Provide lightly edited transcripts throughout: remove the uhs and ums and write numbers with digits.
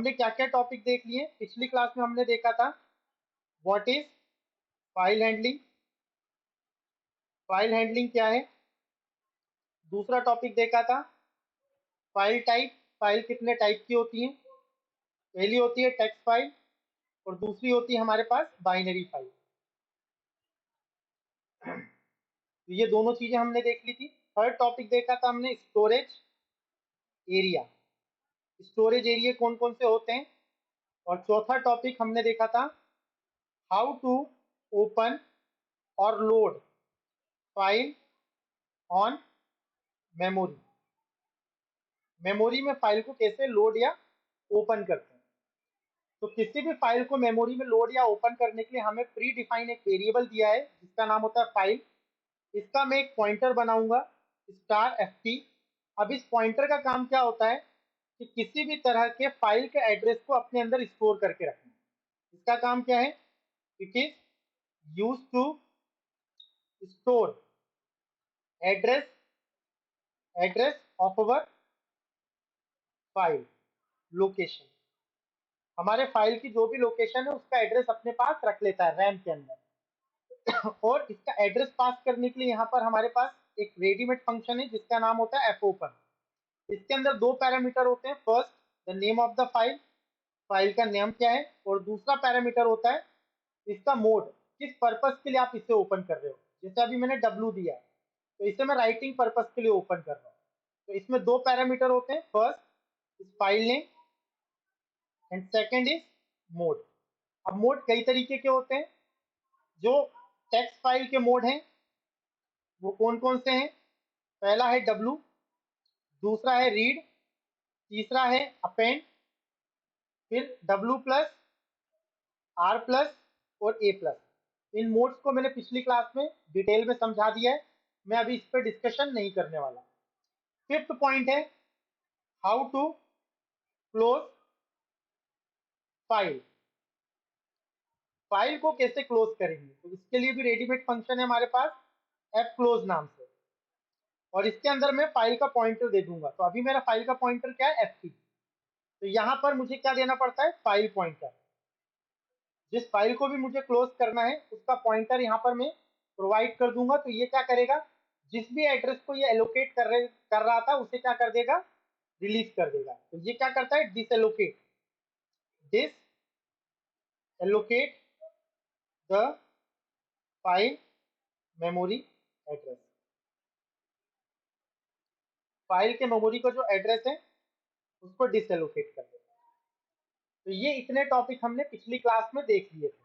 हमने क्या क्या टॉपिक देख लिए पिछली क्लास में? हमने देखा था what is file handling, file handling क्या है। दूसरा टॉपिक देखा था फाइल टाइप, फाइल कितने टाइप की होती है। पहली होती है टेक्स्ट फाइल और दूसरी होती है हमारे पास बाइनरी फाइल। तो ये दोनों चीजें हमने देख ली थी। थर्ड टॉपिक देखा था हमने स्टोरेज एरिया, स्टोरेज एरिया कौन कौन से होते हैं। और चौथा टॉपिक हमने देखा था हाउ टू ओपन और load file on memory, memory में फाइल को कैसे लोड या ओपन करते हैं। तो किसी भी फाइल को मेमोरी में लोड या ओपन करने के लिए हमें प्री डिफाइन एक वेरिएबल दिया है जिसका नाम होता है फाइल। इसका मैं एक पॉइंटर बनाऊंगा स्टार ft। अब इस पॉइंटर का काम क्या होता है कि किसी भी तरह के फाइल के एड्रेस को अपने अंदर स्टोर करके रखना। इसका काम क्या है? It is use to store address, address of our file location. हमारे फाइल की जो भी लोकेशन है उसका एड्रेस अपने पास रख लेता है रैम के अंदर। और इसका एड्रेस पास करने के लिए यहाँ पर हमारे पास एक रेडीमेड फंक्शन है जिसका नाम होता है fopen। इसके अंदर दो पैरामीटर होते हैं, first the name of the file, file का नेम क्या है, और दूसरा पैरामीटर होता है इसका मोड, किस पर्पस के लिए आप इसे ओपन कर रहे हो। जैसे अभी मैंने W दिया है तो इसे मैं राइटिंग पर्पस के लिए ओपन कर रहा हूँ। तो इसमें दो पैरामीटर होते हैं, first is file name and second is mode. अब मोड कई तरीके के होते हैं। जो टेक्स्ट फाइल के मोड हैं वो कौन कौन से हैं? पहला है W, दूसरा है रीड, तीसरा है अपेंड, फिर W+, R+ और A+। इन मोड्स को मैंने पिछली क्लास में डिटेल में समझा दिया है, मैं अभी इस पर डिस्कशन नहीं करने वाला। फिफ्थ पॉइंट है how to close file, file को कैसे क्लोज करेंगे। तो इसके लिए भी रेडीमेड फंक्शन है हमारे पास fclose नाम से, और इसके अंदर मैं फाइल का पॉइंटर दे दूंगा। तो अभी मेरा फाइल का पॉइंटर क्या है? ft। तो यहाँ पर मुझे क्या देना पड़ता है? File pointer. जिस फाइल को भी मुझे क्लोज करना है उसका पॉइंटर यहाँ पर मैं प्रोवाइड कर दूंगा। तो ये क्या करेगा? जिस भी एड्रेस को ये एलोकेट कर रहा था उसे क्या कर देगा? रिलीज कर देगा। तो ये क्या करता है? Disallocate, disallocate the file memory address. File के मेमोरी का जो एड्रेस है उसको डिसएलोकेट कर देगा। तो ये इतने टॉपिक हमने पिछली क्लास में देख लिए थे,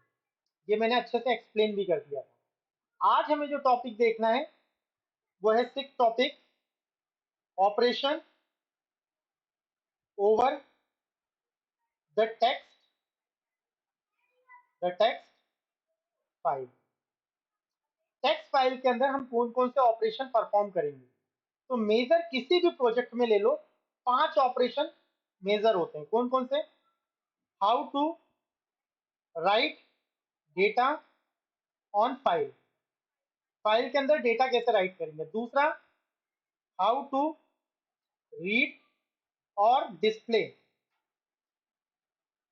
ये मैंने अच्छे से एक्सप्लेन भी कर दिया था। आज हमें जो टॉपिक देखना है वो है six topic, operation over the text file. Text file के अंदर हम कौन कौन से ऑपरेशन परफॉर्म करेंगे। तो मेजर किसी भी प्रोजेक्ट में ले लो, 5 ऑपरेशन मेजर होते हैं। कौन कौन से? How to write data on file, file के अंदर डेटा कैसे राइट करेंगे। दूसरा हाउ टू रीड और display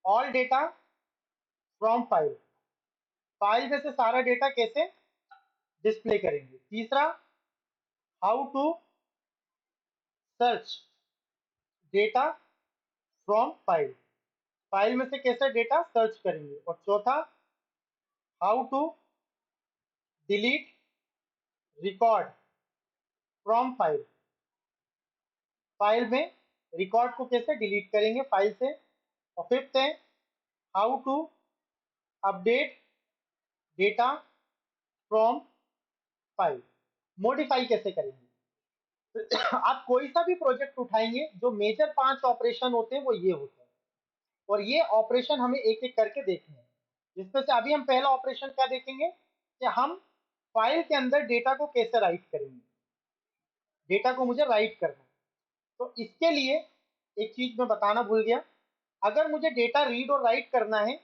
all data from file, file में से सारा डेटा कैसे डिस्प्ले करेंगे। तीसरा how to search data from file, file में से कैसे डेटा सर्च करेंगे। और चौथा how to delete record from file, file में रिकॉर्ड को कैसे डिलीट करेंगे फाइल से। और फिफ्थ है how to update data from file, modify कैसे करेंगे। तो आप कोई सा भी प्रोजेक्ट उठाएंगे जो मेजर 5 ऑपरेशन होते हैं वो ये होते हैं, और ये ऑपरेशन हमें एक एक करके देखने हैं। जिसमें से अभी हम पहला ऑपरेशन क्या देखेंगे कि हम फाइल के अंदर डेटा को कैसे राइट करेंगे। डेटा को मुझे राइट करना है, तो इसके लिए एक चीज मैं बताना भूल गया। अगर मुझे डेटा रीड और राइट करना है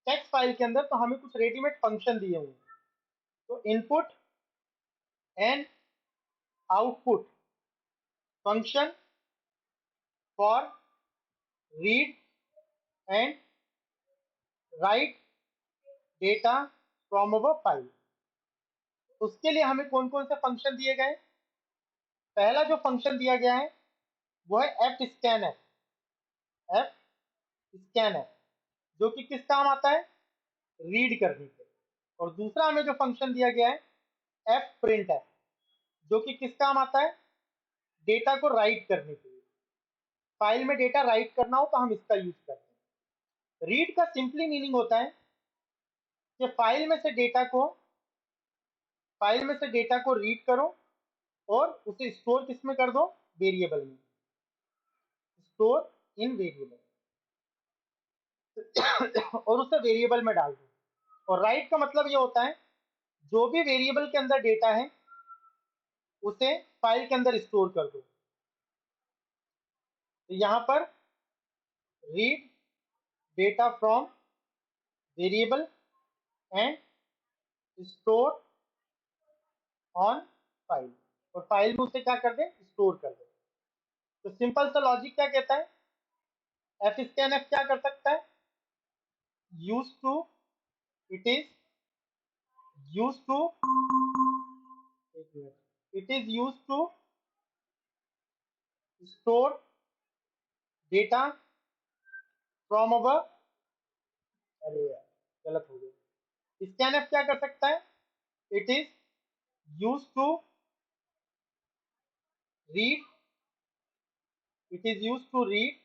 टेक्स्ट फाइल के अंदर तो हमें कुछ रेडीमेड फंक्शन दिए हुए हैं। तो input and output function for read and right data from our file. उसके लिए हमें कौन कौन से फंक्शन दिए गए? पहला जो फंक्शन दिया गया है वो है F scan F, F scan F, जो कि किस काम आता है? रीड करने के। और दूसरा हमें जो फंक्शन दिया गया है एफ प्रिंट एफ, जो कि किस काम आता है? डेटा को राइट करने के लिए। फाइल में डेटा राइट करना हो तो हम इसका यूज करते हैं। रीड का सिंपली मीनिंग होता है कि फाइल में से डेटा को रीड करो और उसे स्टोर किस में कर दो? वेरिएबल में, स्टोर इन वेरिएबल और उसे वेरिएबल में डाल दो। और राइट का मतलब ये होता है जो भी वेरिएबल के अंदर डेटा है उसे फाइल के अंदर स्टोर कर दो। तो यहां पर read data from variable and store on file, और फाइल में उसे क्या कर दे? स्टोर कर दे। तो सिंपल सा लॉजिक क्या कहता है? एफ स्कैन एफ क्या कर सकता है? Use to, it is use to, it is use to store data from our, अरे यार गलत हो गया। स्कैन एफ क्या कर सकता है? It is use to read, it is use to read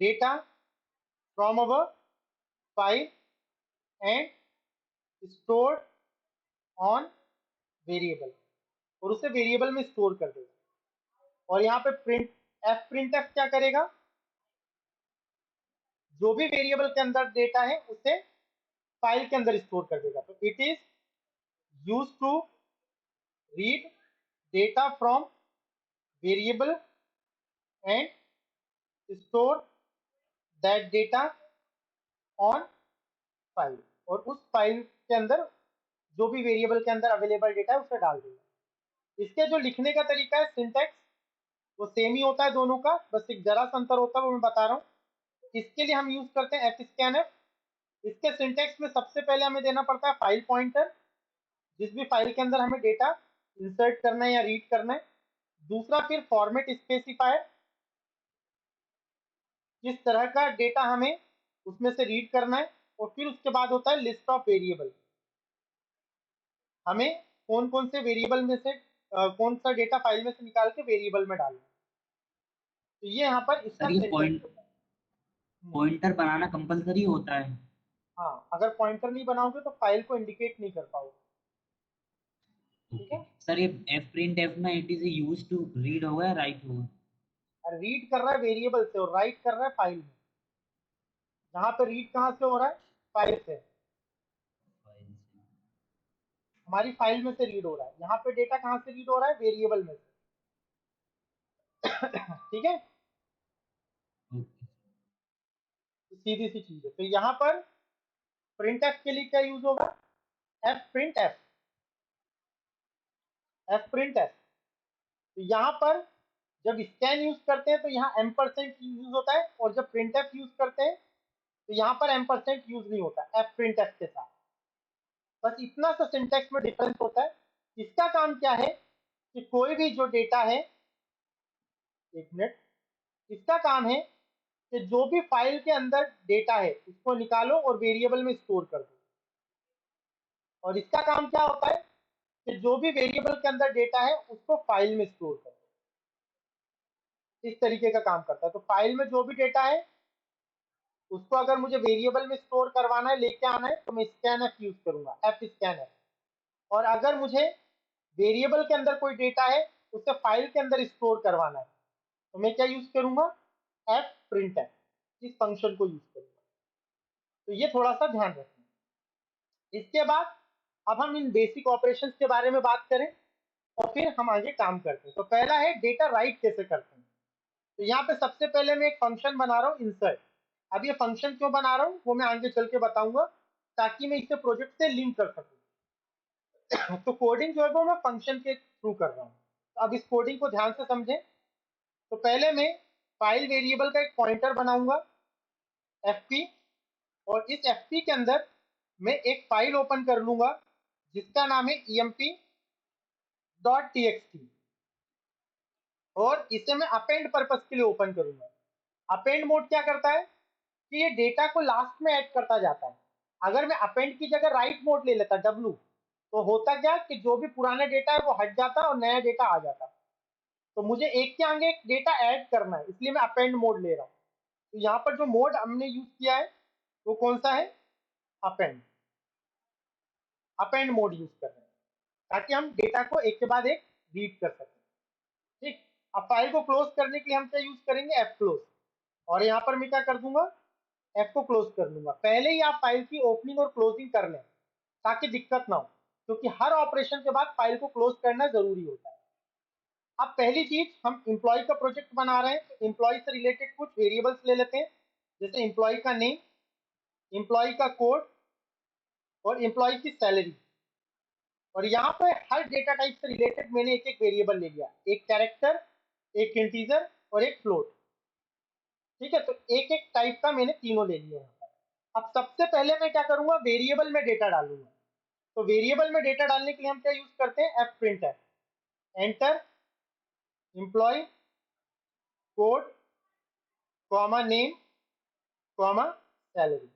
data from our file and store on variable, और उसे वेरिएबल में स्टोर कर देगा। और यहाँ पे प्रिंट एफ क्या करेगा? जो भी वेरिएबल के अंदर डेटा है उसे फाइल के अंदर स्टोर कर देगा। तो it is use to read data from variable and store that data on file, और उस फाइल के अंदर जो भी वेरिएबल के अंदर अवेलेबल डेटा है उसे डाल देगा। इसके जो लिखने का तरीका है, सिंटैक्स, वो सेम ही होता है दोनों का, बस एक जरा सा अंतर होता है वो मैं बता रहा हूँ। इसके लिए हम यूज करते हैं एफ स्कैन एफ। इसके सिंटैक्स में सबसे पहले हमें देना पड़ता है फाइल पॉइंटर, जिस भी फाइल के अंदर हमें डेटा इंसर्ट करना है या रीड करना है। दूसरा फिर फॉर्मेट स्पेसिफायर, किस तरह का डेटा हमें उसमें से रीड करना है। और फिर उसके बाद होता है लिस्ट ऑफ वेरिएबल, हमें कौन कौन से वेरिएबल में से कौन सा डेटा फाइल में से निकाल के वेरिएबल में डालना है। तो ये यहाँ पर इसका सर ये सिंटैक्स होता है। पॉइंटर बनाना कंपलसरी होता है? हाँ, अगर पॉइंटर नहीं बनाओगे तो फाइल को इंडिकेट नहीं कर पाओगे। ठीक ओके है। सर, ये एफ प्रिंट एफ में it is use to read होगा या राइट होगा? और रीड कर रहा है वेरिएबल से और राइट कर रहा है फाइल में। यहाँ पे रीड कहाँ से हो रहा है? फाइल से, फाइल से। हमारी फाइल में से रीड हो रहा है। यहाँ पे डेटा कहाँ से रीड हो रहा है? वेरिएबल में से। ठीक है, ओके। तो सीधी सी चीज है। तो यहाँ पर प्रिंट एफ के लिए क्या यूज होगा? F print F, F print F. तो यहाँ पर जब स्कैन यूज करते हैं तो यहाँ एम्परसेंट यूज होता है, और जब प्रिंट एफ यूज करते हैं तो यहाँ पर एम्परसेंट यूज नहीं होता एफ प्रिंट एफ के साथ। बस इतना सा सिंटेक्स में डिफरेंस होता है। इसका काम क्या है कि कोई भी जो डेटा है, एक मिनट, इसका काम है कि जो भी फाइल के अंदर डेटा है उसको निकालो और वेरिएबल में स्टोर कर दो। और इसका काम क्या होता है कि जो भी वेरिएबल के अंदर डेटा है उसको फाइल में स्टोर कर दो। इस तरीके का काम करता है। तो फाइल में जो भी डेटा है उसको अगर मुझे वेरिएबल में स्टोर करवाना है, लेके आना है, तो मैं स्कैन एफ यूज करूंगा, एफ स्कैन एफ। और अगर मुझे वेरिएबल के अंदर कोई डेटा है उसे फाइल के अंदर स्टोर करवाना है तो मैं क्या यूज करूंगा? एफ प्रिंट एफ, इस फंक्शन को यूज करूंगा। तो ये थोड़ा सा ध्यान रखना। इसके बाद अब हम इन बेसिक ऑपरेशंस के बारे में बात करें और फिर हम आगे काम करते हैं। तो पहला है डेटा राइट कैसे करते हैं। तो यहाँ पे सबसे पहले मैं एक फंक्शन बना रहा हूँ इंसर्ट। अब ये फंक्शन क्यों बना रहा हूँ वो मैं आगे चल के बताऊंगा, ताकि मैं इसे प्रोजेक्ट से लिंक कर सकूँ। तो कोडिंग जो है वो मैं फंक्शन के थ्रू कर रहा हूँ। तो अब इस कोडिंग को ध्यान से समझें। तो पहले मैं फाइल वेरिएबल का एक पॉइंटर बनाऊंगा, fp, और इस fp के अंदर मैं एक फाइल ओपन कर लूंगा जिसका नाम है emp.txt, और इसे मैं अपेंड पर्पस के लिए ओपन करूंगा। अपेंड मोड क्या करता है कि ये डेटा को लास्ट में ऐड करता जाता है। अगर मैं अपेंड की जगह राइट मोड ले लेता W, तो होता क्या कि जो भी पुराना डेटा है वो हट जाता और नया डेटा आ जाता। तो मुझे एक के आगे एक डेटा ऐड करना है, इसलिए मैं अपेंड मोड ले रहा हूँ। तो यहाँ पर जो मोड हमने यूज किया है वो कौन सा है? अपेंड। अपेंड मोड यूज कर रहे हैं ताकि हम डेटा को एक के बाद एक रीड कर सकें। ठीक, अब फाइल को क्लोज करने के लिए हम क्या यूज करेंगे? F close. और यहाँ पर मैं क्या कर दूंगा? एफ को क्लोज कर दूंगा। पहले ही आप फाइल की ओपनिंग और क्लोजिंग कर लें ताकि दिक्कत ना हो, क्योंकि हर ऑपरेशन के बाद फाइल को क्लोज करना जरूरी होता है। अब पहली चीज, हम एम्प्लॉय का प्रोजेक्ट बना रहे हैं, तो एम्प्लॉय से रिलेटेड कुछ वेरिएबल्स ले लेते हैं, जैसे एम्प्लॉय का नेम, एम्प्लॉय का कोड और एम्प्लॉय की सैलरी। और यहाँ पे हर डेटा टाइप से रिलेटेड मैंने एक एक वेरिएबल ले लिया, एक कैरेक्टर, एक इंटीजर और एक फ्लोट। ठीक है, तो एक एक टाइप का मैंने तीनों ले लिया यहाँ पर। अब सबसे पहले मैं क्या करूंगा? वेरिएबल में डेटा डालूंगा। तो वेरिएबल में डेटा डालने के लिए हम क्या यूज करते हैं? F print F, enter, employ, code, comma name, comma salary.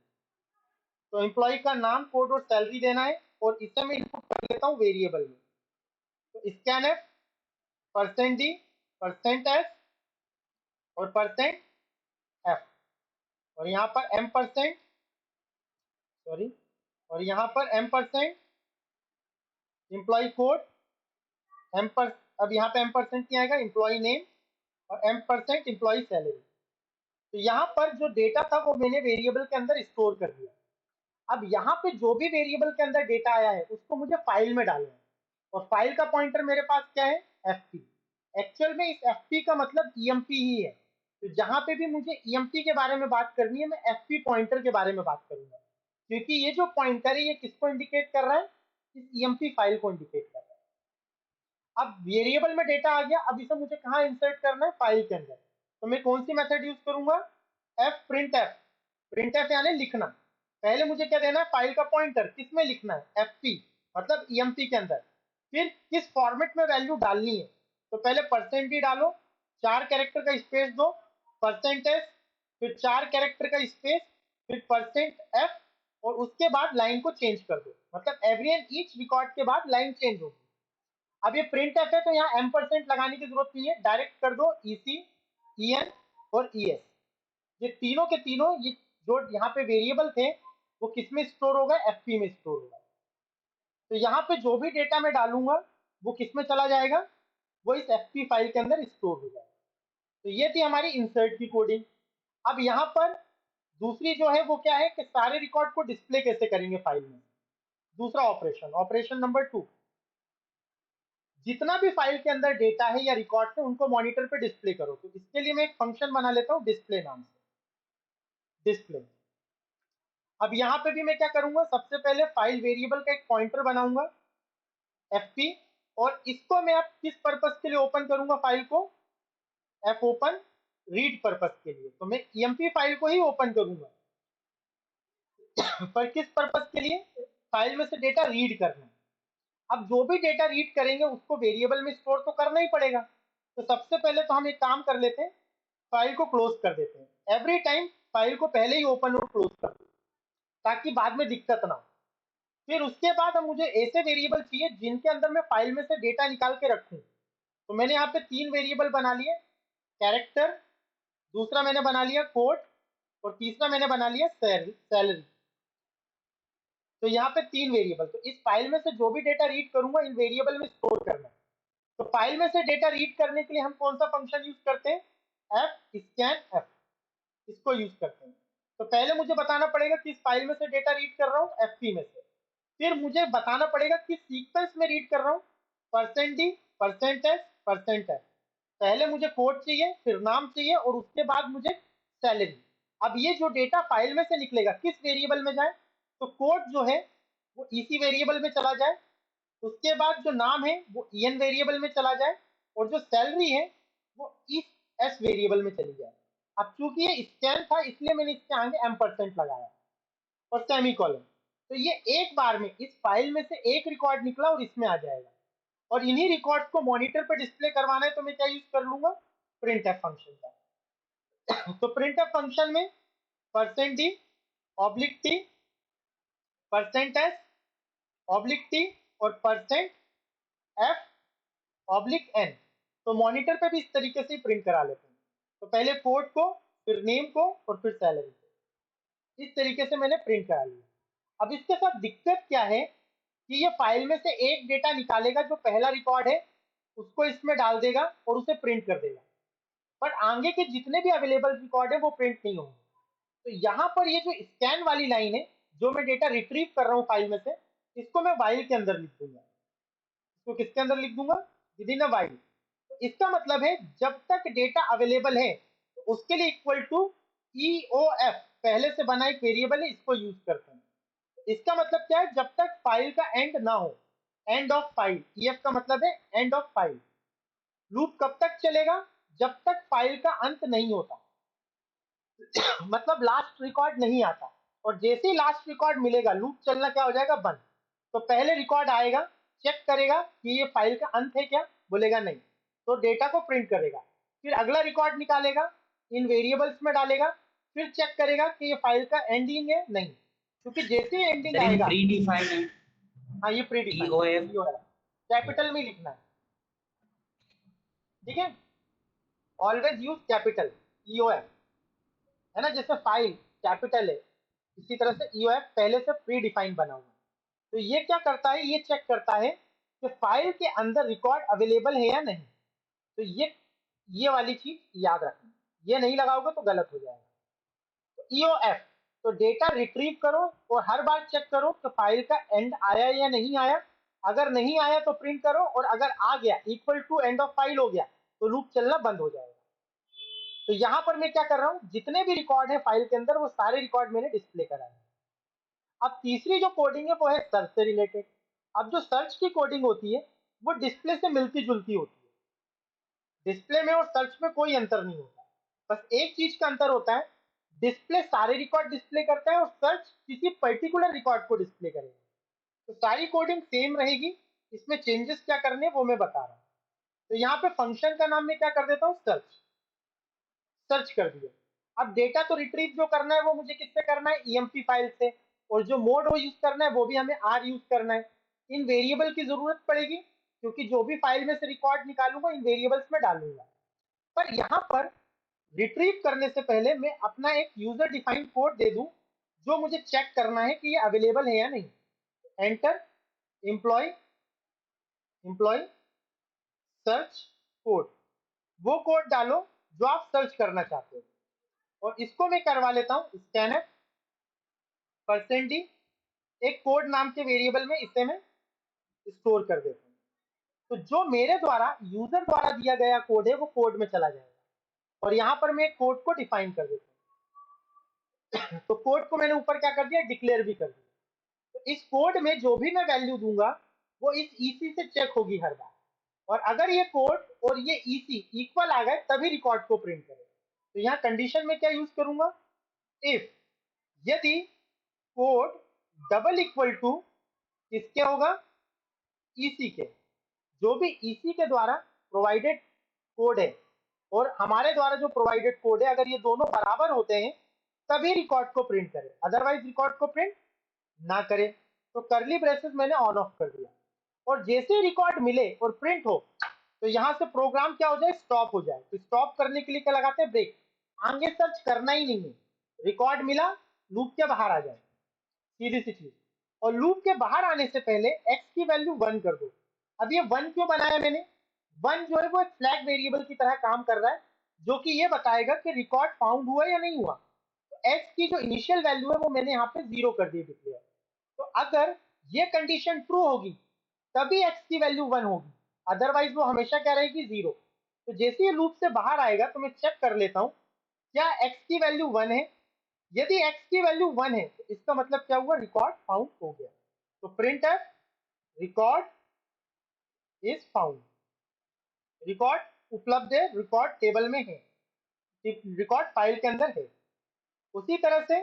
तो एम्प्लॉय का नाम, कोड और सैलरी देना है, और इसे मैं इनपुट कर लेता हूँ वेरिएबल में। तो scan F, percent D, percent S और परसेंट एफ, और यहाँ पर एम परसेंट, सॉरी, और यहाँ पर M percent employ code, M पर, अब यहाँ पे एम परसेंट क्या आएगा? एम्प्लॉय नेम, और एम परसेंट एम्प्लॉय सैलरी। तो यहाँ पर जो डेटा था वो मैंने वेरिएबल के अंदर स्टोर कर दिया। अब यहाँ पे जो भी वेरिएबल के अंदर डेटा आया है उसको मुझे फाइल में डालना है, और फाइल का पॉइंटर मेरे पास क्या है? fp। एक्चुअल में इस fp का मतलब emp ही है। तो जहां पे भी मुझे emp के बारे में बात करनी है, मैं fp पॉइंटर के बारे में बात करूंगा, क्योंकि ये जो पॉइंटर है ये किसको इंडिकेट कर रहा है? इस emp फाइल को इंडिकेट कर रहा है। अब वेरिएबल में डेटा आ गया, अब इसे मुझे कहाँ इंसर्ट करना है? फाइल के अंदर। तो मैं कौन सी मेथड यूज करूंगा? F print F. Print F यानी लिखना। पहले मुझे क्या देना है? फाइल का पॉइंटर, किसमें लिखना है? fp, मतलब emp के अंदर। फिर किस फॉर्मेट में वैल्यू डालनी है? तो पहले परसेंट डी डालो, 4 कैरेक्टर का स्पेस दो, परसेंट एस, फिर 4 कैरेक्टर का स्पेस, फिर परसेंट एफ, और उसके बाद लाइन को चेंज कर दो, मतलब एवरी एंड ईच रिकॉर्ड के बाद लाइन चेंज होगी। अब ये प्रिंट एफ है तो यहाँ एम परसेंट लगाने की जरूरत नहीं है, डायरेक्ट कर दो ईसी, ईएन और ईएस। ये तीनों के तीनों, ये जो यहाँ पे वेरिएबल थे वो किस में स्टोर होगा? एफपी में स्टोर होगा। तो यहाँ पे जो भी डेटा मैं डालूंगा वो किस में चला जाएगा? वो इस एफपी फाइल के अंदर स्टोर हो जाएगा। तो ये थी हमारी इंसर्ट की कोडिंग। अब यहाँ पर दूसरी जो है वो क्या है कि सारे रिकॉर्ड को डिस्प्ले कैसे करेंगे फाइल में। दूसरा ऑपरेशन, ऑपरेशन नंबर 2, जितना भी फाइल के अंदर डेटा है या रिकॉर्ड है उनको मॉनिटर पे डिस्प्ले करो। तो इसके लिए मैं एक फंक्शन बना लेता हूँ डिस्प्ले नाम से, डिस्प्ले। अब यहाँ पे भी मैं क्या करूंगा? सबसे पहले फाइल वेरिएबल का एक पॉइंटर बनाऊंगा fp, और इसको मैं अब किस पर्पस के लिए ओपन करूंगा? फाइल को f ओपन रीड पर्पस के लिए। तो मैं emp फाइल को ही ओपन करूंगा, पर किस पर्पस के लिए? फाइल में से डेटा रीड करना। अब जो भी डेटा रीड करेंगे उसको वेरिएबल में स्टोर तो करना ही पड़ेगा। तो सबसे पहले तो हम एक काम कर लेते हैं, फाइल को क्लोज कर देते हैं। एवरी टाइम फाइल को पहले ही ओपन और क्लोज कर दो ताकि बाद में दिक्कत ना हो। फिर उसके बाद हम, मुझे ऐसे वेरिएबल चाहिए जिनके अंदर मैं फाइल में से डेटा निकाल के रखूं। तो मैंने यहाँ पे 3 वेरिएबल बना लिए, कैरेक्टर, दूसरा मैंने बना लिया कोड, और तीसरा मैंने बना लिया सैलरी। तो यहाँ पे 3 वेरिएबल। तो इस फाइल में से जो भी डेटा रीड करूंगा इन वेरिएबल में स्टोर करना है। तो फाइल में से डेटा रीड करने के लिए हम कौन सा फंक्शन यूज करते हैं? एफ स्कैन एफ, इसको यूज करते हैं। तो पहले मुझे बताना पड़ेगा किस फाइल में से डेटा रीड कर रहा हूँ? एफपी में से। फिर मुझे बताना पड़ेगा किस सीक्वेंस में रीड कर रहा हूँ? Percent D, percent S, percent F. पहले मुझे कोड चाहिए, फिर नाम चाहिए, और उसके बाद मुझे सैलरी। अब ये जो डेटा फाइल में से निकलेगा किस वेरिएबल में जाए? तो कोड जो है वो इसी वेरिएबल में चला जाए, उसके बाद जो नाम है वो ईएन वेरिएबल में चला जाए, और जो सैलरी है वो इस एस वेरिएबल में चली जाए। अब चूंकि ये स्कैन था इसलिए मैंने इसके आगे M% लगाया और सेमीकोलन। तो ये एक बार में इस फाइल में से एक रिकॉर्ड निकला और इसमें आ जाएगा, और इन्हीं रिकॉर्ड्स को मॉनिटर पर डिस्प्ले करवाना है तो मैं क्या यूज कर लूंगा, प्रिंटफ फंक्शन का। तो प्रिंटफ फंक्शन में %d (t) %s (t) और %f(n). तो मॉनिटर पे भी इस तरीके से प्रिंट करा लेते हैं। तो पहले कोड को, फिर नेम को, और फिर सैलरी को। इस तरीके से मैंने प्रिंट करा लिया। अब इसके साथ दिक्कत क्या है कि ये फाइल में से एक डेटा निकालेगा, जो पहला रिकॉर्ड है उसको इसमें डाल देगा और उसे प्रिंट कर देगा, बट आगे के जितने भी अवेलेबल रिकॉर्ड है वो प्रिंट नहीं होंगे। तो यहाँ पर ये जो स्कैन वाली लाइन है, जो मैं डेटा रिट्रीव कर रहा हूँ फाइल में से, इसको मैं वाइल के अंदर लिख दूंगा। इसको किसके अंदर लिख दूंगा, विद इन अ वाइल। तो इसका मतलब है जब तक डेटा अवेलेबल है तो उसके लिए इक्वल टू EOF पहले से बना एक वेरिएबल है, इसको यूज करते हैं। इसका मतलब क्या है, जब तक फाइल का एंड ना हो, एंड ऑफ फाइल, EF का मतलब है एंड ऑफ फाइल। लूप कब तक चलेगा, जब तक फाइल का अंत नहीं होता, मतलब लास्ट रिकॉर्ड नहीं आता। और जैसे ही लास्ट रिकॉर्ड मिलेगा लूप चलना क्या हो जाएगा, बंद। तो पहले रिकॉर्ड आएगा, चेक करेगा कि ये फाइल का अंत है क्या, बोलेगा नहीं, तो डेटा को प्रिंट करेगा। फिर अगला रिकॉर्ड निकालेगा, इन वेरिएबल्स में डालेगा, फिर चेक करेगा कि ये फाइल का एंडिंग है नहीं, क्योंकि जैसे ही एंडिंग सर इन आएगा। प्री डिफाइंड है हाँ, ये प्री डिफाइंड EOF। कैपिटल में लिखना है, ठीक है। ऑलवेज यूज कैपिटल EOF, है ना, जैसे फाइल कैपिटल है इसी तरह से EOF पहले से प्री डिफाइंड बना हुआ है। तो ये क्या करता है, ये चेक करता है कि फाइल के अंदर रिकॉर्ड अवेलेबल है या नहीं। तो ये वाली चीज याद रखना, ये नहीं लगाओगे तो गलत हो जाएगा। तो EOF, तो डेटा रिट्रीव करो और हर बार चेक करो कि फाइल का एंड आया या नहीं आया। अगर नहीं आया तो प्रिंट करो, और अगर आ गया equal to end of file हो गया तो लूप चलना बंद हो जाएगा। तो यहां पर मैं क्या कर रहा हूं, जितने भी रिकॉर्ड है फाइल के अंदर वो सारे रिकॉर्ड मैंने डिस्प्ले कराए। अब तीसरी जो कोडिंग है वो है सर्च से रिलेटेड। अब जो सर्च की कोडिंग होती है वो डिस्प्ले से मिलती जुलती होती है। डिस्प्ले में और सर्च में कोई अंतर नहीं होता, बस एक चीज का अंतर होता है, डिस्प्ले सारे रिकॉर्ड डिस्प्ले करता है और सर्च किसी पर्टिकुलर रिकॉर्ड को डिस्प्ले करेगा। तो सारी कोडिंग सेम रहेगी, इसमें चेंजेस क्या करने वो मैं बता रहा हूँ। तो यहाँ पे फंक्शन का नाम मैं क्या कर देता हूँ, सर्च कर दिया। अब डेटा तो रिट्रीव जो करना है वो मुझे किससे करना है, EMP फाइल से, और जो मोड वो यूज करना है वो भी हमें R यूज करना है। इन वेरिएबल की जरूरत पड़ेगी क्योंकि जो भी फाइल में से रिकॉर्ड निकालूंगा इन वेरिएबल्स में डालूंगा। पर यहाँ पर रिट्रीव करने से पहले मैं अपना एक यूजर डिफाइंड कोड दे दूं, जो मुझे चेक करना है कि ये अवेलेबल है या नहीं। Enter employ employ search code, वो कोड डालो जो आप सर्च करना चाहते हो, और इसको मैं करवा लेता हूँ स्कैनर %d, एक कोड नाम के वेरिएबल में इसे मैं स्टोर कर देता हूँ। तो जो मेरे द्वारा यूजर द्वारा दिया गया कोड है वो कोड में चला जाएगा, और यहाँ पर मैं कोड को डिफाइन कर देता हूँ। तो कोड को मैंने ऊपर क्या कर दिया, डिक्लेयर भी कर दिया। तो इस कोड में जो भी मैं वैल्यू दूंगा वो इस EC से चेक होगी हर बार, और अगर ये कोड और ये EC इक्वल आ गए तभी रिकॉर्ड को प्रिंट करें। तो यहाँ कंडीशन में क्या यूज करूंगा, इफ, यदि कोड डबल इक्वल टू किसके होगा, EC के, जो भी EC के द्वारा प्रोवाइडेड कोड है और हमारे द्वारा जो प्रोवाइडेड कोड है, अगर ये दोनों बराबर होते हैं तभी रिकॉर्ड को प्रिंट करें, अदरवाइज रिकॉर्ड को प्रिंट ना करे। तो करली ब्रेसेस मैंने ऑन ऑफ कर दिया, और जैसे रिकॉर्ड मिले और प्रिंट हो तो यहां से प्रोग्राम क्या हो जाए, स्टॉप हो जाए। तो स्टॉप करने के लिए क्या लगाते हैं, ब्रेक। आगे सर्च करना ही नहीं है, रिकॉर्ड मिला, लूप के बाहर आ जाए, सीधी सी चीज। और लूप के बाहर आने से पहले x की वैल्यू 1 कर दो। अब ये 1 क्यों बनाया मैंने, 1 जो है वो एक फ्लैग वेरिएबल की तरह काम कर रहा है, जो कि ये बताएगा कि रिकॉर्ड फाउंड हुआ या नहीं हुआ। तो x की जो इनिशियल वैल्यू है वो मैंने यहाँ पे 0 कर दी डिक्लेयर। तो अगर ये कंडीशन ट्रू होगी तभी x की वैल्यू 1 होगी, अदरवाइज वो हमेशा क्या रहेगी, 0। तो जैसे ये लूप से बाहर आएगा तो मैं चेक कर लेता हूँ क्या x की वैल्यू 1 है। यदि x की वैल्यू 1 है तो इसका मतलब क्या हुआ, रिकॉर्ड फाउंड हो गया। तो प्रिंट है रिकॉर्ड इज फाउंड, रिकॉर्ड उपलब्ध है, रिकॉर्ड टेबल में है। रिकॉर्ड फाइल के अंदर है। उसी तरह से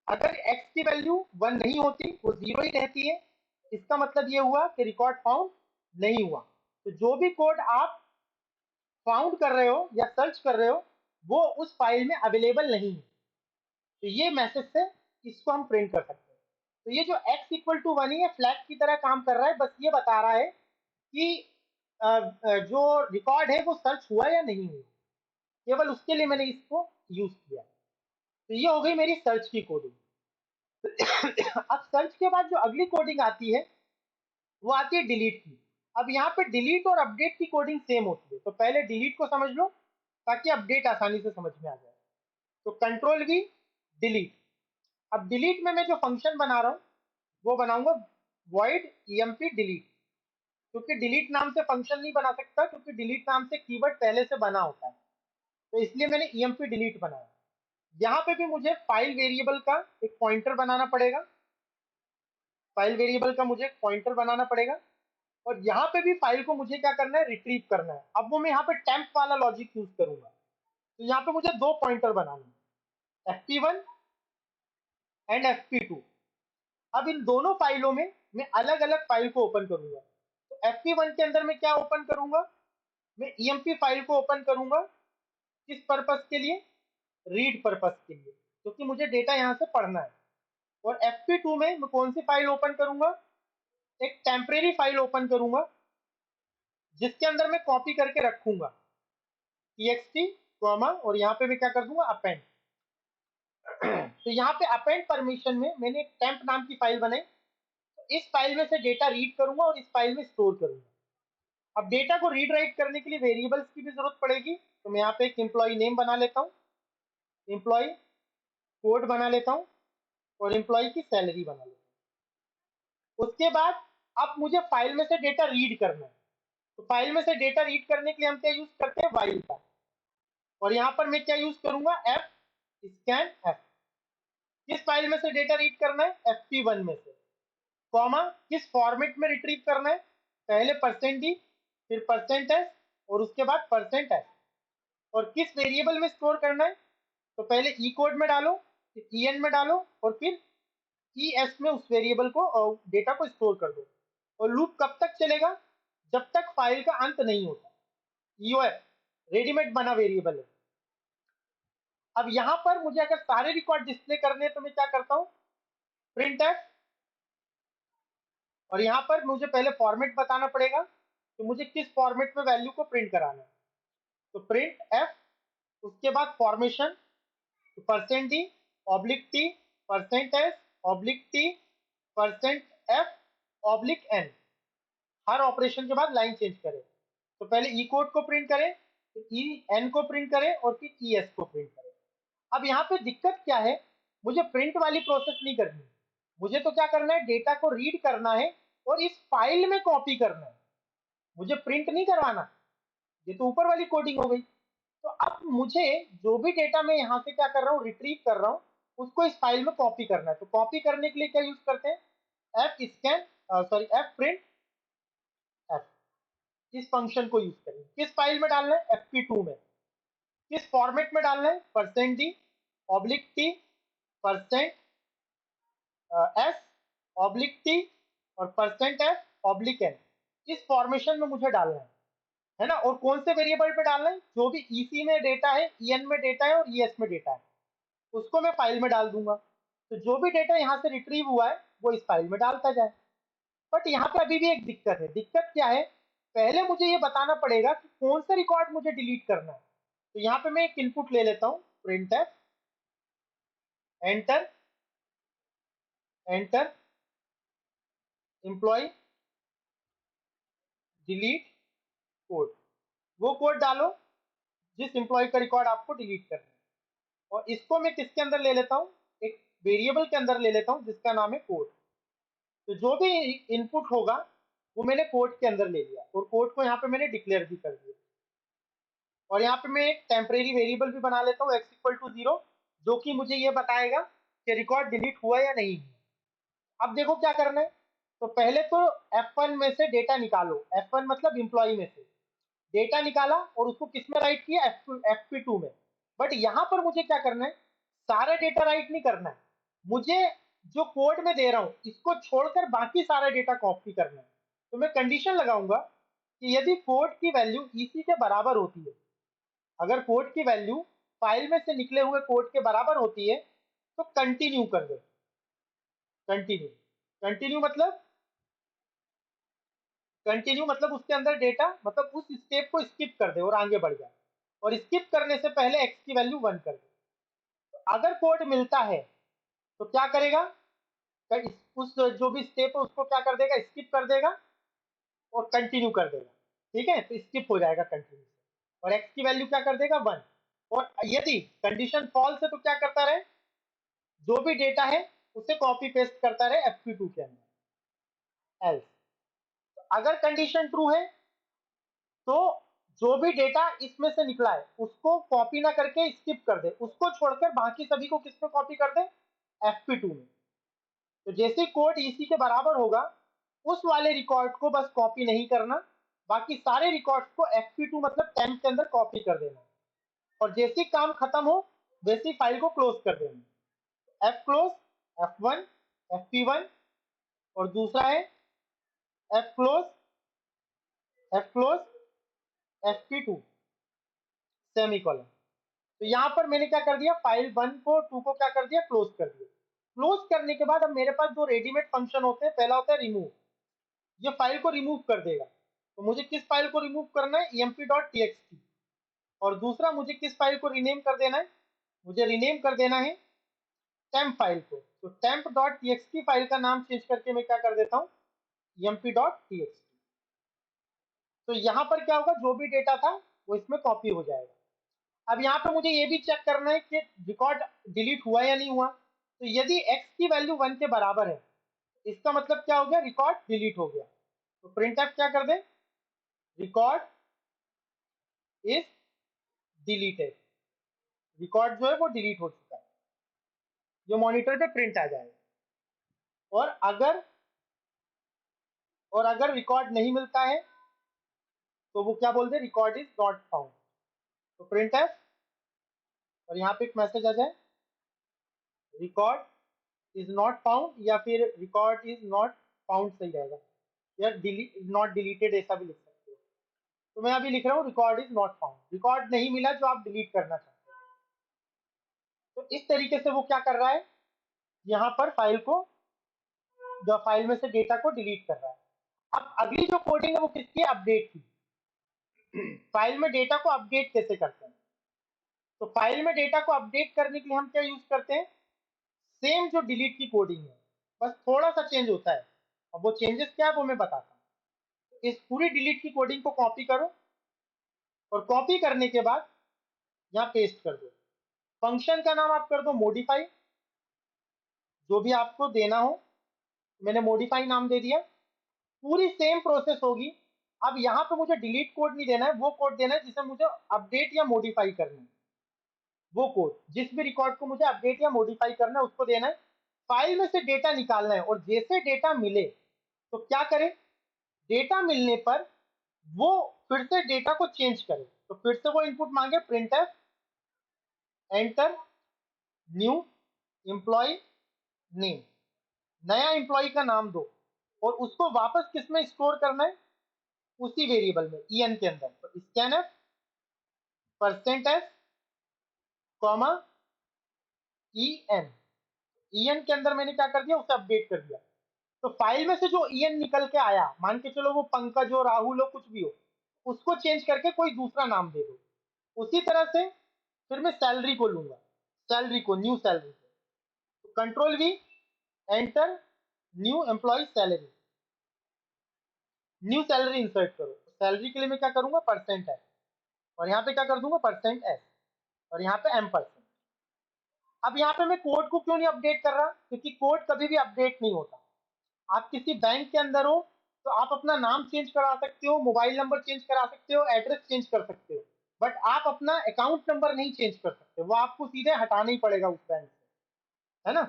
अगर x की वैल्यू 1 नहीं होती, वो 0 ही रहती है, इसका मतलब ये हुआ कि रिकॉर्ड फाउंड नहीं हुआ। तो जो भी कोड आप फाउंड कर रहे हो या सर्च कर रहे हो वो उस फाइल में अवेलेबल नहीं है, तो ये मैसेज से इसको हम प्रिंट कर सकते हैं। तो ये जो x इक्वल टू 1 ही है, फ्लैग की तरह काम कर रहा है, बस ये बता रहा है कि जो रिकॉर्ड है वो सर्च हुआ या नहीं हुआ, केवल उसके लिए मैंने इसको यूज किया। तो ये हो गई मेरी सर्च की कोडिंग। अब सर्च के बाद जो अगली कोडिंग आती है वो आती है डिलीट की। अब यहाँ पे डिलीट और अपडेट की कोडिंग सेम होती है, तो पहले डिलीट को समझ लो ताकि अपडेट आसानी से समझ में आ जाए। तो कंट्रोल वी डिलीट। अब डिलीट में मैं जो फंक्शन बना रहा हूँ वो बनाऊंगा void emp delete, क्योंकि डिलीट नाम से फंक्शन नहीं बना सकता, क्योंकि डिलीट नाम से कीवर्ड पहले से बना होता है, तो इसलिए मैंने emp delete बनाया। यहाँ पे भी मुझे फाइल वेरिएबल का एक पॉइंटर बनाना पड़ेगा, फाइल वेरिएबल का मुझे पॉइंटर बनाना पड़ेगा, और यहाँ पे भी फाइल को मुझे क्या करना है, रिट्रीव करना है। अब वो मैं यहाँ पे टेम्प वाला लॉजिक यूज करूंगा। तो यहाँ पे मुझे दो पॉइंटर बनाने हैं, fp1 एंड fp2। अब इन दोनों फाइलों में मैं अलग अलग फाइल को ओपन करूंगा। तो fp1 के अंदर मैं क्या ओपन करूंगा, मैं emp फाइल को ओपन करूंगा। किस पर्पस के लिए, रीड पर्पस के लिए, क्योंकि मुझे डेटा यहाँ से पढ़ना है। और fp2 में मैं कौन सी फाइल ओपन करूंगा, एक टेम्परेरी फाइल ओपन करूंगा जिसके अंदर मैं कॉपी करके रखूंगा txt कॉमा, और यहाँ पे मैं क्या कर दूंगा, अपेंड। तो यहाँ पे अपेंड परमिशन में मैंने एक टेम्प नाम की फाइल बनाई, तो इस फाइल में से डेटा रीड करूंगा और इस फाइल में स्टोर करूंगा। अब डेटा को रीड राइट करने के लिए वेरिएबल्स की भी जरूरत पड़ेगी, तो मैं यहाँ पे एक एम्प्लॉय नेम बना लेता हूँ, एम्प्लॉय कोड बना लेता हूँ, और एम्प्लॉय की सैलरी बना लेता हूँ। उसके बाद अब मुझे फाइल में से डेटा रीड करना है, तो फाइल में से डेटा रीड करने के लिए हम क्या यूज करते हैं, वाइल का। और यहाँ पर मैं क्या यूज करूंगा, एफ स्कैन एफ। किस फाइल में से डेटा रीड करना है, fp1 में से, कॉमा किस फॉर्मेट में रिट्रीव करना है, पहले %d, फिर %s, और उसके बाद %s। और किस वेरिएबल में स्टोर करना है, तो पहले ई कोड में डालो, फिर en में डालो, और फिर es में उस वेरिएबल को डेटा को स्टोर कर दो। और लूप कब तक चलेगा, जब तक फाइल का अंत नहीं होता। ईओएफ रेडीमेड बना वेरिएबल है। अब यहाँ पर मुझे अगर सारे रिकॉर्ड डिस्प्ले करने हैं तो मैं क्या करता हूँ, प्रिंट एफ। और यहाँ पर मुझे पहले फॉर्मेट बताना पड़ेगा कि मुझे किस फॉर्मेट में वैल्यू को प्रिंट कराना है। तो प्रिंट एफ, उसके बाद फॉर्मेशन, तो %d oblique t, %s oblique t, %f oblique n। हर ऑपरेशन के बाद लाइन चेंज करें। तो पहले ई कोड को प्रिंट करें, फिर ई एन को प्रिंट करें, और फिर ई एस को प्रिंट करें। अब यहाँ पे दिक्कत क्या है, मुझे प्रिंट वाली प्रोसेस नहीं करनी, मुझे तो क्या करना है, डेटा को रीड करना है और इस फाइल में कॉपी करना है, मुझे प्रिंट नहीं करवाना। ये तो ऊपर वाली कोडिंग हो गई। तो अब मुझे जो भी डेटा मैं यहाँ से क्या कर रहा हूँ, रिट्रीव कर रहा हूँ, उसको इस फाइल में कॉपी करना है। तो कॉपी करने के लिए क्या यूज करते हैं, F scan, sorry F print F. इस फंक्शन को यूज करेंगे। किस फाइल में डालना है, fp2 में। किस फॉर्मेट में डालना है, %d oblique t, %s oblique t, और %f ऑब्लिक n। इस फॉर्मेशन में मुझे डालना है ना। और कौन से वेरिएबल पे डालना है, जो भी EC में डेटा है, EN में डेटा है, और ES में डेटा है, उसको मैं फाइल में डाल दूंगा। तो जो भी डेटा यहाँ से रिट्रीव हुआ है वो इस फाइल में डालता जाए। बट यहाँ पे अभी भी एक दिक्कत है। दिक्कत क्या है, पहले मुझे ये बताना पड़ेगा कि कौन सा रिकॉर्ड मुझे डिलीट करना है। तो यहाँ पे मैं एक इनपुट ले लेता हूँ, printf enter enter employee delete code. वो कोड डालो जिस एम्प्लॉय का रिकॉर्ड आपको डिलीट करना है। और इसको मैं किसके अंदर ले लेता हूँ, एक वेरिएबल के अंदर ले लेता हूँ जिसका नाम है कोड। तो जो भी इनपुट होगा वो मैंने कोड के अंदर ले लिया, और कोड को यहाँ पे मैंने डिक्लेयर भी कर दिया। और यहाँ पे मैं एक टेम्परेरी वेरिएबल भी बना लेता हूँ, x इक्वल टू 0, जो कि मुझे ये बताएगा कि रिकॉर्ड डिलीट हुआ या नहीं हुआ। अब देखो क्या करना है। तो पहले तो f1 में से डेटा निकालो, f1 मतलब एम्प्लॉय में से डेटा निकाला, और उसको किस में राइट किया, fp2 में। बट यहाँ पर मुझे क्या करना है, सारा डेटा राइट नहीं करना है, मुझे जो कोड में दे रहा हूँ इसको छोड़कर बाकी सारा डेटा कॉपी करना है। तो मैं कंडीशन लगाऊंगा कि यदि कोड की वैल्यू ईसी के बराबर होती है, अगर कोड की वैल्यू फाइल में से निकले हुए कोड के बराबर होती है तो कंटिन्यू कर दे। कंटिन्यू, कंटिन्यू मतलब, कंटिन्यू मतलब उसके अंदर डेटा, मतलब उस स्टेप को स्किप कर दे और आगे बढ़ जाए, और स्किप करने से पहले एक्स की वैल्यू 1 कर दे। तो अगर कोड मिलता है तो क्या करेगा, उस जो भी स्टेप है उसको क्या कर देगा, स्किप कर देगा और कंटिन्यू कर देगा। ठीक है, तो स्किप हो जाएगा कंटिन्यू से, और एक्स की वैल्यू क्या कर देगा, 1। और यदि कंडीशन फॉल्स है तो क्या करता रहे, जो भी डेटा है उसे कॉपी पेस्ट करता रहे fp2 के अंदर। एल्स, अगर कंडीशन ट्रू है तो जो भी डेटा इसमें से निकला है उसको कॉपी ना करके स्किप कर दे, उसको छोड़कर बाकी सभी को किसमें कॉपी कर दे, fp2 में। तो जैसे कोड ईसी के बराबर होगा उस वाले रिकॉर्ड को बस कॉपी नहीं करना, बाकी सारे रिकॉर्ड्स को fp2 मतलब टेम्प के अंदर कॉपी कर देना, और जैसे ही काम खत्म हो वैसे ही फाइल को क्लोज कर देना। f क्लोज, f1, fp1, और दूसरा है f close, f close, fp2 semicolon. तो यहाँ पर मैंने क्या कर दिया, फाइल 1 को 2 को क्या कर दिया, क्लोज कर दिया। क्लोज करने के बाद अब मेरे पास दो रेडीमेड फंक्शन होते हैं, पहला होता है रिमूव, ये फाइल को रिमूव कर देगा। तो मुझे किस फाइल को रिमूव करना है, emp.txt, और दूसरा मुझे किस फाइल को रीनेम कर देना है, मुझे रीनेम कर देना है टेम्प फाइल को। तो temp.txt फाइल का नाम चेंज करके मैं क्या कर देता हूँ, emp.txt। तो यहाँ पर क्या होगा, जो भी डेटा था वो इसमें कॉपी हो जाएगा। अब यहाँ पे मुझे ये भी चेक करना है कि रिकॉर्ड डिलीट हुआ या नहीं हुआ। तो यदि x की वैल्यू 1 के बराबर है इसका मतलब क्या हो गया, रिकॉर्ड डिलीट हो गया। तो printf क्या कर दे, रिकॉर्ड इज डिलीटेड, रिकॉर्ड जो है वो डिलीट हो चुका है, जो मॉनिटर पे प्रिंट आ जाएगा। और अगर रिकॉर्ड नहीं मिलता है तो वो क्या बोल दे, रिकॉर्ड इज नॉट फाउंड। तो प्रिंट एफ, और यहाँ पे एक मैसेज आ जाए, रिकॉर्ड इज नॉट फाउंड, या फिर रिकॉर्ड इज नॉट फाउंड सही रहेगा, या नॉट डिलीटेड ऐसा भी लिख सकते हो। तो मैं अभी लिख रहा हूँ record is not found, record नहीं मिला जो आप डिलीट करना चाहते हो। तो इस तरीके से वो क्या कर रहा है, यहाँ पर फाइल को, जो फाइल में से डेटा को डिलीट कर रहा है। अब अगली जो कोडिंग है वो किसकी है, अपडेट की। फाइल में डेटा को अपडेट कैसे करते हैं, तो फाइल में डेटा को अपडेट करने के लिए हम क्या यूज करते हैं, सेम जो डिलीट की कोडिंग है, बस थोड़ा सा चेंज होता है। अब वो चेंजेस क्या है वो मैं बताता हूँ। इस पूरी डिलीट की कोडिंग को कॉपी करो, और कॉपी करने के बाद यहाँ पेस्ट कर दो। फंक्शन का नाम आप कर दो मॉडिफाई, जो भी आपको देना हो, मैंने मॉडिफाई नाम दे दिया। पूरी सेम प्रोसेस होगी। अब यहाँ पे मुझे डिलीट कोड नहीं देना है, वो कोड देना है जिसे मुझे अपडेट या मॉडिफाई करना है। वो कोड, जिस भी रिकॉर्ड को मुझे अपडेट या मॉडिफाई करना है उसको देना है। फाइल में से डेटा निकालना है, और जैसे डेटा मिले तो क्या करे, डेटा मिलने पर वो फिर से डेटा को चेंज करे। तो फिर से वो इनपुट मांगे, printf enter new employ name, नया एम्प्लॉय का नाम दो, और उसको वापस किसमें स्टोर करना है, उसी वेरिएबल में en के अंदर। तो स्कैनफ %s कॉमा en के अंदर मैंने क्या कर दिया, उसे अपडेट कर दिया। तो फाइल में से जो en निकल के आया, मान के चलो वो पंकज हो, राहुल हो, कुछ भी हो, उसको चेंज करके कोई दूसरा नाम दे दो। उसी तरह से फिर मैं सैलरी को लूंगा, सैलरी को, न्यू सैलरी को, तो control we enter new employ salary, new salary insert करो। सैलरी के लिए मैं क्या करूंगा, %s, और यहाँ पे क्या कर दूंगा, %s, और यहाँ पे m%। अब यहाँ पे मैं कोड को क्यों नहीं अपडेट कर रहा, क्योंकि कोड कभी भी अपडेट नहीं होता। आप किसी बैंक के अंदर हो तो आप अपना नाम चेंज करा सकते हो, मोबाइल नंबर चेंज करा सकते हो, एड्रेस चेंज कर सकते हो, बट आप अपना अकाउंट नंबर नहीं चेंज कर सकते, वो आपको सीधे हटाना ही पड़ेगा उस बैंक से, है ना।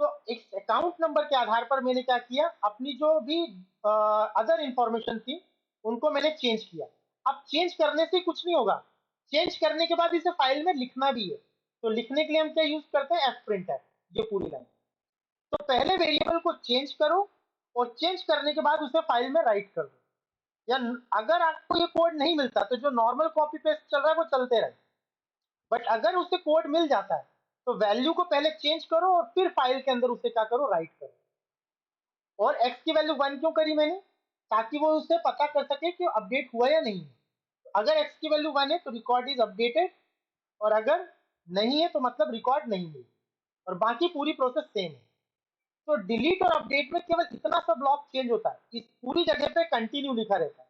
तो एक अकाउंट नंबर के आधार पर मैंने क्या किया, अपनी जो भी अदर इंफॉर्मेशन थी उनको मैंने चेंज किया। अब चेंज करने से कुछ नहीं होगा, चेंज करने के बाद इसे फाइल में लिखना भी है, तो लिखने के लिए हम क्या यूज करते हैं, एफ प्रिंट है, ये पूरी लाइन। तो पहले वेरिएबल को चेंज करो और चेंज करने के बाद उसे फाइल में राइट कर दो, या अगर आपको ये कोड नहीं मिलता तो जो नॉर्मल कॉपी पेस्ट चल रहा है वो चलते रहे, बट अगर उसे कोड मिल जाता है तो वैल्यू को पहले चेंज करो और फिर फाइल के अंदर उसे क्या करो, राइट करो। और x की वैल्यू 1 क्यों करी मैंने, ताकि वो उसे पता कर सके कि अपडेट हुआ या नहीं है। अगर x की वैल्यू 1 है तो रिकॉर्ड इज अपडेटेड, और अगर नहीं है तो मतलब रिकॉर्ड नहीं मिली, और बाकी पूरी प्रोसेस सेम है। तो डिलीट और अपडेट में केवल इतना सा ब्लॉक चेंज होता है, इस पूरी जगह पे कंटिन्यू लिखा रहता है।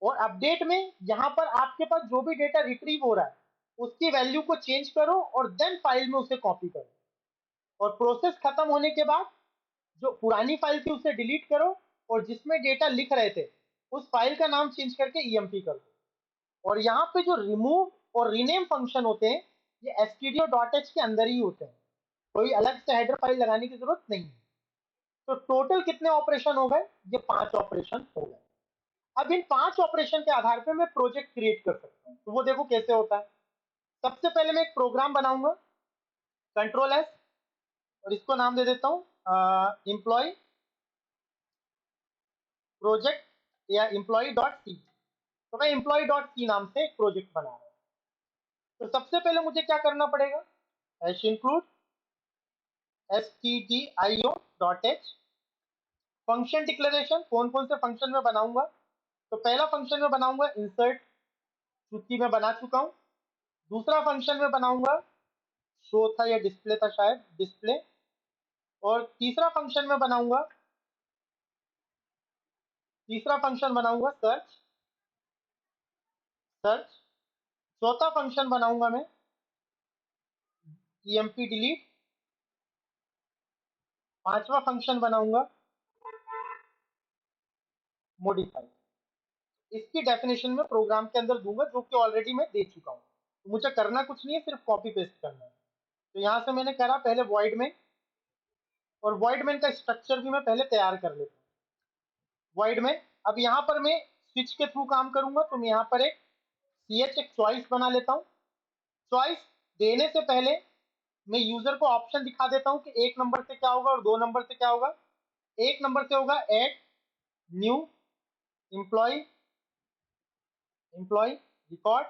और अपडेट में यहाँ पर आपके पास जो भी डेटा रिट्रीव हो रहा है उसकी वैल्यू को चेंज करो और देन फाइल में उसे कॉपी करो, और प्रोसेस खत्म होने के बाद जो पुरानी फाइल थी उसे डिलीट करो और जिसमें डेटा लिख रहे थे उस फाइल का नाम चेंज करके ईएमपी कर दो। और यहाँ पे जो रिमूव और रीनेम फंक्शन होते हैं ये stdio.h के अंदर ही होते हैं, कोई अलग से हेडर फाइल लगाने की जरूरत नहीं है। तो टोटल कितने ऑपरेशन हो गए, ये 5 ऑपरेशन हो गए। अब इन 5 ऑपरेशन के आधार पे मैं प्रोजेक्ट क्रिएट कर सकता हूँ, तो वो देखो कैसे होता है। सबसे पहले मैं एक प्रोग्राम बनाऊंगा, कंट्रोल एस, और इसको नाम दे देता हूँ एम्प्लॉय प्रोजेक्ट या एम्प्लॉय डॉट सी। तो मैं एम्प्लॉय डॉट सी नाम से एक प्रोजेक्ट बना रहा हूँ। तो सबसे पहले मुझे क्या करना पड़ेगा, hash include stdio.h function declaration, कौन कौन से फंक्शन में बनाऊंगा। तो पहला फंक्शन में बनाऊंगा इंसर्ट, चूंकि मैं बना चुका हूं। दूसरा फंक्शन में बनाऊंगा शो था या डिस्प्ले था, शायद डिस्प्ले। और तीसरा फंक्शन बनाऊंगा सर्च, सर्च। चौथा फंक्शन बनाऊंगा मैं ईएमपी डिलीट। पांचवा फंक्शन बनाऊंगा मॉडिफाई। इसकी डेफिनेशन में प्रोग्राम के अंदर दूंगा जो कि ऑलरेडी मैं दे चुका हूं, तो मुझे करना कुछ नहीं है, सिर्फ कॉपी पेस्ट करना है। तो यहां से मैंने करा पहले वॉइड में, और वॉइड में का स्ट्रक्चर भी मैं पहले तैयार कर लेता हूँ वॉइड में। अब यहाँ पर मैं स्विच के थ्रू काम करूंगा, तो मैं यहाँ पर एक ch एक चॉइस बना लेता हूँ। चॉइस देने से पहले मैं यूजर को ऑप्शन दिखा देता हूँ कि 1 नंबर से क्या होगा और 2 नंबर से क्या होगा। 1 नंबर से होगा add new employee, employee record,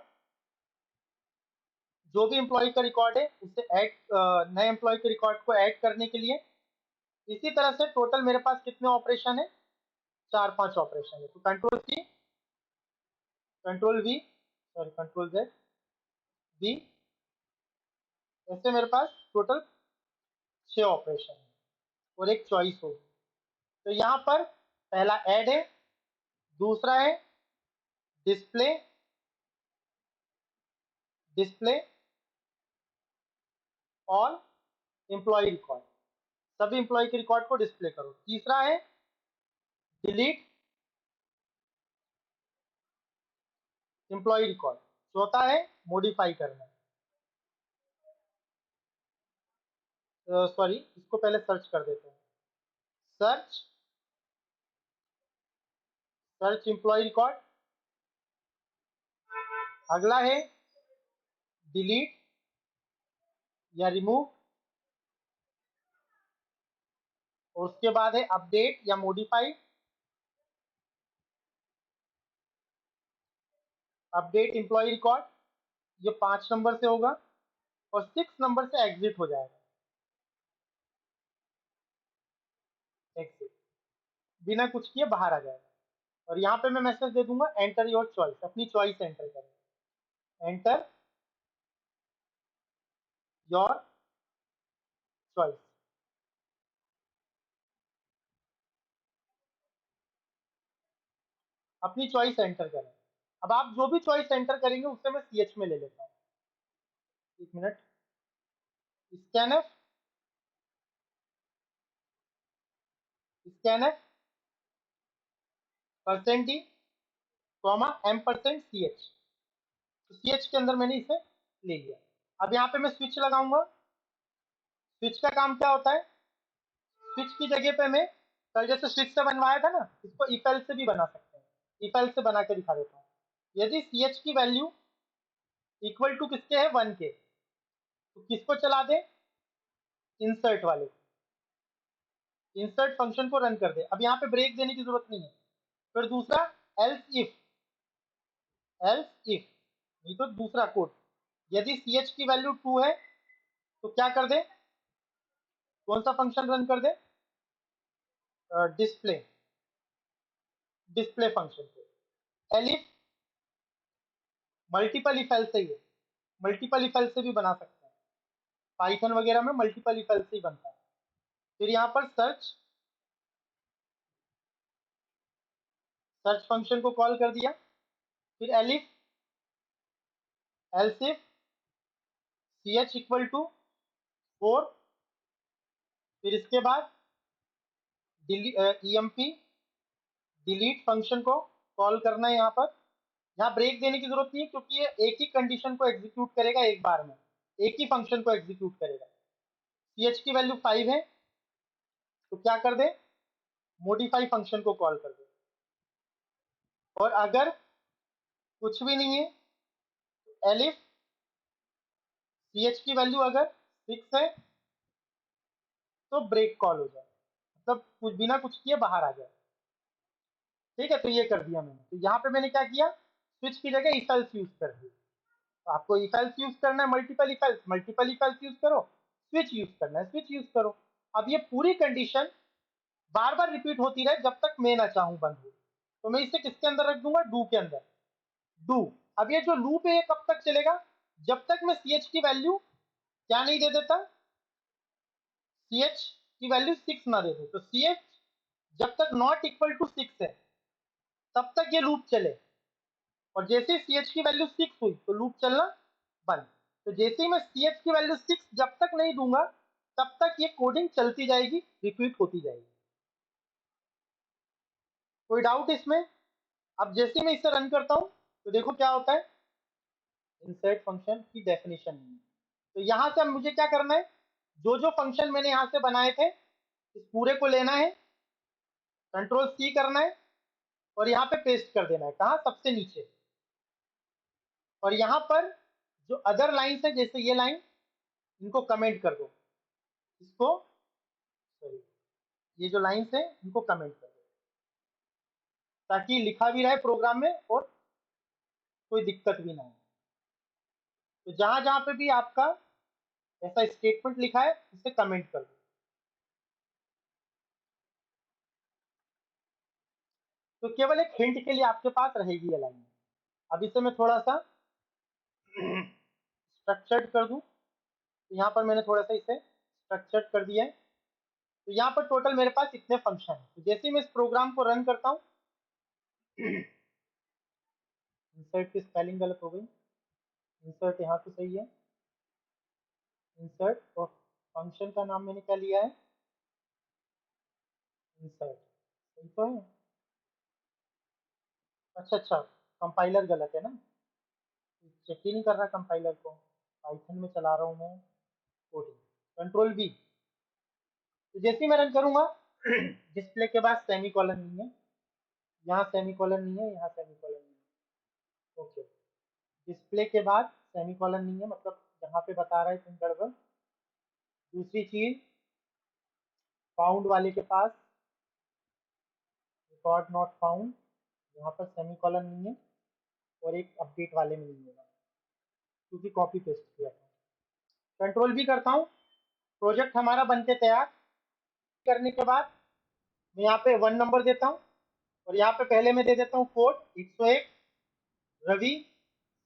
जो भी एम्प्लॉय का रिकॉर्ड है उसे ऐड, नए एम्प्लॉय के रिकॉर्ड को ऐड करने के लिए। इसी तरह से टोटल मेरे पास कितने ऑपरेशन है, 4-5 ऑपरेशन है। तो control C, control V, sorry control Z B, ऐसे मेरे पास टोटल 6 ऑपरेशन है और एक चॉइस होगी। तो यहाँ पर पहला ऐड है, दूसरा है डिस्प्ले, डिस्प्ले और एम्प्लॉय रिकॉर्ड, सभी एम्प्लॉय के रिकॉर्ड को डिस्प्ले करो। तीसरा है डिलीट एम्प्लॉय रिकॉर्ड। चौथा है मॉडिफाई करना, सॉरी इसको पहले सर्च कर देते हैं, सर्च, सर्च एम्प्लॉय रिकॉर्ड। अगला है डिलीट या रिमूव, और उसके बाद है अपडेट या मॉडिफाई, अपडेट एम्प्लॉय रिकॉर्ड, ये 5 नंबर से होगा, और 6 नंबर से एग्जिट हो जाएगा, एग्जिट, बिना कुछ किए बाहर आ जाएगा। और यहाँ पे मैं मैसेज दे दूंगा एंटर योर चॉइस, अपनी चॉइस एंटर करें, एंटर योर चॉइस। अपनी चॉइस एंटर करें। अब आप जो भी चॉइस एंटर करेंगे उससे मैं ch में ले लेता हूँ, 1 minute. Scanf, scanf percent D comma m%ch, तो ch के अंदर मैंने इसे ले लिया। अब यहाँ पे मैं स्विच लगाऊंगा। स्विच का काम क्या होता है, स्विच की जगह पे मैं कल जैसे स्विच से बनवाया था ना, इसको इफ एल्स से भी बना सकते हैं। इफ एल्स से बना के दिखा देता हूँ। यदि ch की वैल्यू इक्वल टू किसके है, 1 के, तो किसको चला दे, इंसर्ट वाले, इंसर्ट फंक्शन को रन कर दे। अब यहाँ पे ब्रेक देने की जरूरत नहीं है। फिर दूसरा एल्स इफ, नहीं तो दूसरा कोड, यदि ch की वैल्यू 2 है तो क्या कर दे, कौन सा फंक्शन रन कर दे, डिस्प्ले, डिस्प्ले फंक्शन को। एलिफ मल्टीपल इफ एल्स से ही है, मल्टीपल इफ एल्स से भी बना सकते हैं, पाइथन वगैरह में मल्टीपल इफ एल्स से ही बनता है। फिर यहाँ पर सर्च, सर्च फंक्शन को कॉल कर दिया। फिर elif else if ch equal to 4, फिर इसके बाद emp डिलीट फंक्शन को कॉल करना है। यहाँ पर यहाँ ब्रेक देने की जरूरत नहीं है, क्योंकि ये एक ही कंडीशन को एग्जीक्यूट करेगा एक बार में, एक ही फंक्शन को एग्जीक्यूट करेगा। ch की वैल्यू 5 है तो क्या कर दे, मॉडिफाई फंक्शन को कॉल कर दे। और अगर कुछ भी नहीं है तो एलिफ ch की वैल्यू अगर 6 है तो ब्रेक कॉल हो जाए, मतलब कुछ बिना कुछ किए बाहर आ जाए। ठीक है, तो ये कर दिया मैंने। तो यहाँ पे मैंने क्या किया, स्विच की जगह इफ एल्स यूज कर दी। तो आपको इफ एल्स यूज करना है, multiple if else, multiple if else use करो, स्विच यूज करना है, स्विच यूज करो। अब ये पूरी कंडीशन बार बार रिपीट होती रहे जब तक मैं ना चाहूं बंद हो। तो मैं इसे किसके अंदर रख दूंगा, डू के अंदर, डू। अब ये जो लूप है ये कब तक चलेगा, जब तक मैं ch की वैल्यू क्या नहीं दे देता, ch की वैल्यू 6 ना दे दो। तो ch जब तक नॉट इक्वल टू 6 है तब तक ये लूप चले, और जैसे ही ch की वैल्यू 6 हुई तो लूप चलना बंद। तो जैसे ही मैं ch की वैल्यू 6 जब तक नहीं दूंगा तब तक ये कोडिंग चलती जाएगी, रिपीट होती जाएगी। कोई डाउट इसमें? अब जैसे ही मैं इसे रन करता हूं तो देखो क्या होता है, इंसर्ट फंक्शन की डेफिनेशन नहीं है। तो यहां से अब मुझे क्या करना है, जो जो फंक्शन मैंने यहां से बनाए थे इस पूरे को लेना है, कंट्रोल सी करना है और यहाँ पे पेस्ट कर देना है, कहा, सबसे नीचे। और यहाँ पर जो अदर लाइन्स है, जैसे ये लाइन, इनको कमेंट कर दो, इसको, सॉरी, ये जो लाइन्स है इनको कमेंट कर दो, ताकि लिखा भी रहे प्रोग्राम में और कोई दिक्कत भी ना हो। तो जहां जहां पे भी आपका ऐसा स्टेटमेंट लिखा है उसे कमेंट कर दो। तो केवल एक हिंट के लिए आपके पास रहेगी ये लाइन। अब इसे मैं थोड़ा सा स्ट्रक्चर्ड कर दूं, तो यहाँ पर मैंने थोड़ा सा इसे स्ट्रक्चर्ड कर दिया है। तो यहाँ पर टोटल मेरे पास इतने फंक्शन है। तो जैसे ही मैं इस प्रोग्राम को रन करता हूँ, इंसर्ट की स्पेलिंग गलत हो गई, इंसर्ट यहाँ तो सही है, इंसर्ट, और फंक्शन का नाम मैंने क्या लिया है, इंसर्ट, सही तो है। अच्छा अच्छा, कंपाइलर गलत है ना, चेक ही नहीं कर रहा कंपाइलर को, पाइथन में चला रहा हूँ मैं कोडिंग, कंट्रोल बी। तो जैसे ही मैं रन करूंगा डिस्प्ले के बाद सेमी कॉलन नहीं है, यहाँ सेमी कॉलन नहीं है, यहाँ सेमी कॉलन नहीं है, ओके। डिस्प्ले के बाद सेमी कॉलन नहीं है, मतलब यहाँ पे बता रहा है तुम गड़बड़। दूसरी चीज, फाउंड वाले के पास रिकॉर्ड नॉट फाउंड, यहाँ पर सेमी कॉलन नहीं है, और एक अपडेट वाले में नहीं होगा क्योंकि कॉपी पेस्ट किया था। कंट्रोल भी करता हूँ, प्रोजेक्ट हमारा बनके तैयार करने के बाद मैं यहाँ पे 1 नंबर देता हूँ, और यहाँ पे पहले मैं दे देता हूँ कोड 101, रवि,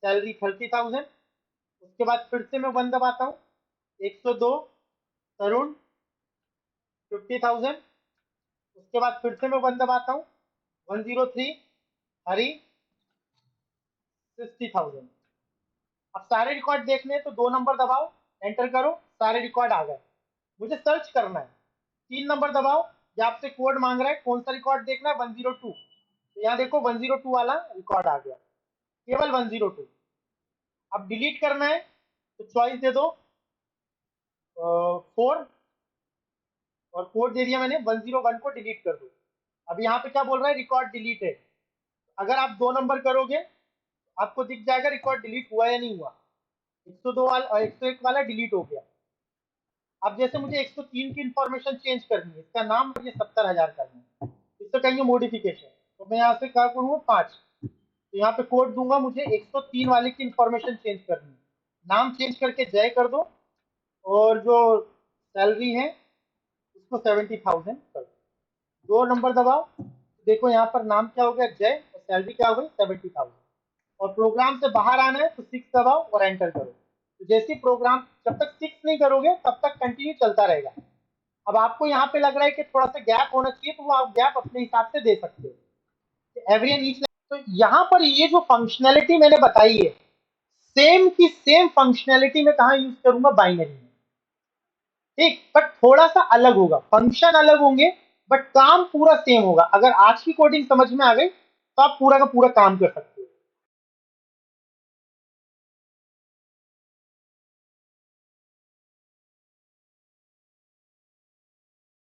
सैलरी 30,000। उसके बाद फिर से मैं 1 दबाता हूँ, 102, तरुण 50,000। उसके बाद फिर से मैं 1 दबाता हूँ, 103, हरी 60,000। अब सारे रिकॉर्ड देखने हैं तो 2 नंबर दबाओ, एंटर करो, सारे रिकॉर्ड आ गए। मुझे सर्च करना है, 3 नंबर दबाओ, या आपसे कोड मांग रहा है कौन सा रिकॉर्ड देखना है, 102। तो यहाँ देखो 102 वाला रिकॉर्ड आ गया, केवल 102। अब डिलीट करना है तो चॉइस दे दो 4, और कोड दे दिया मैंने 101 को डिलीट कर दो। अब यहाँ पे क्या बोल रहा है, रिकॉर्ड डिलीट है। अगर आप 2 नंबर करोगे आपको दिख जाएगा रिकॉर्ड डिलीट हुआ या नहीं हुआ। 102 वाला 101 वाला डिलीट हो गया। अब जैसे मुझे 103 की इंफॉर्मेशन चेंज करनी है, इसका नाम ये 70,000 करना है, इससे कहेंगे मॉडिफिकेशन, तो मैं यहाँ से क्या करूँगा 5, तो यहाँ पे कोड दूंगा, मुझे 103 वाले की इंफॉर्मेशन चेंज करनी है, नाम चेंज करके जय कर दो, और जो सैलरी है उसको 70,000 कर दो। 2 नंबर दबाओ, देखो यहाँ पर नाम क्या हो गया जय, और सैलरी क्या हो गई 70,000, और प्रोग्राम से बाहर आना है तो 6 दबाओ और एंटर करो। तो जैसे ही प्रोग्राम, जब तक 6 नहीं करोगे तब तक कंटिन्यू चलता रहेगा। अब आपको यहाँ पे लग रहा है कि थोड़ा सा गैप होना चाहिए, तो वो आप गैप अपने हिसाब से दे सकते हो, एवरी एंड ईच। तो यहाँ पर ये जो फंक्शनैलिटी मैंने बताई है, सेम की सेम फंक्शनैलिटी में कहा यूज करूंगा, बाइनरी में, ठीक, बट थोड़ा सा अलग होगा, फंक्शन अलग होंगे बट काम पूरा सेम होगा। अगर आज की कोडिंग समझ में आ गई तो आप पूरा का पूरा काम कर सकते हो।